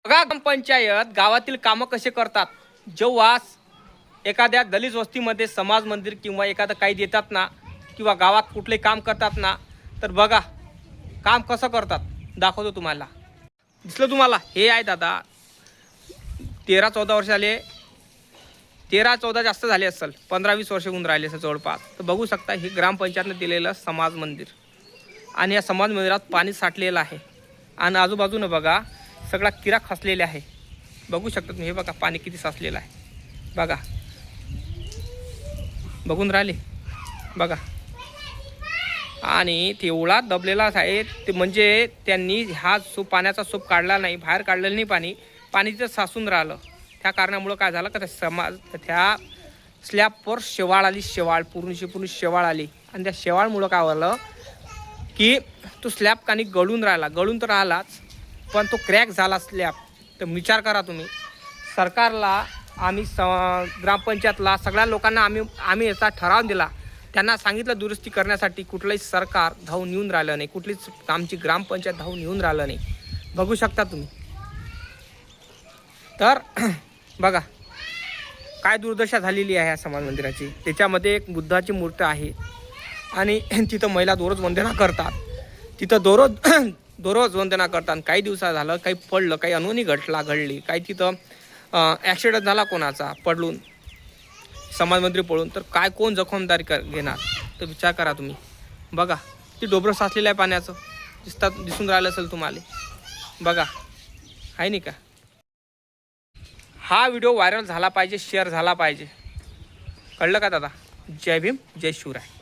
बघा ग्रामपंचायत गावातील कामं कसे करतात। जेव्हा एखाद्या दलित वस्तीमध्ये समाज मंदिर किंवा एखादं काही देतात ना, किंवा गावात कुठले काम करतात ना, तर बघा काम कसं करतात दाखवतो तुम्हाला। दिसलं तुम्हाला? हे आहे दादा 13-14 वर्ष झाले, 13-14 जास्त झाले असेल, 15-20 वर्ष होऊन राहिले असेल जवळपास। तर बघू शकता हे ग्रामपंचायतने दिलेलं समाज मंदिर, आणि या समाज मंदिरात पाणी साठलेलं आहे आणि आजूबाजूनं बघा सगळा किरा खचलेला आहे। बघू शकता तुम्ही, हे बघा पाणी किती साचलेलं आहे, बघा बघून राहिले बघा। आणि तेवढा दबलेला आहे ते, म्हणजे त्यांनी हा पाण्याचा सूप काढला नाही, बाहेर काढलेलं नाही, पाणी तिथं साचून राहिलं। त्या कारणामुळं काय झालं का त्या स्लॅबवर शेवाळ आली, पूर्ण शेवाळ आली, आणि त्या शेवाळमुळं काय झालं की तो स्लॅब कानी गळून तर राहिलाच, पण तो क्रॅक झाला स्लॅब। तर विचार करा तुम्ही, सरकारला आम्ही ग्रामपंचायतला सगळ्या लोकांना आम्ही याचा ठराव दिला, त्यांना सांगितलं दुरुस्ती करण्यासाठी, कुठलंही सरकार धावून येऊन राहिलं नाही, कुठलीच आमची ग्रामपंचायत धावून येऊन राहिलं नाही। बघू शकता तुम्ही। तर बघा काय दुर्दशा झालेली आहे या समाज मंदिराची। त्याच्यामध्ये एक बुद्धाची मूर्ती आहे, आणि तिथं महिला दररोज वंदना करतात, तिथं दररोज वंदना करतात। काही दिवसा झालं काही पडलं, काही अनहोनी घडली, काही तिथं ॲक्सिडेंट झाला कोणाचा पडून, समाज मंदिर पडून, तर काय कोण जबाबदारी घेणार? तर विचार करा तुम्ही। बघा ती डोबरं साचलेलं आहे पाण्याचं, दिसून राहिलं असेल तुम्हाला, बघा आहे नाही का? हा व्हिडिओ व्हायरल झाला पाहिजे, शेअर झाला पाहिजे, कळलं का दादा? जय भीम, जय शिवराय।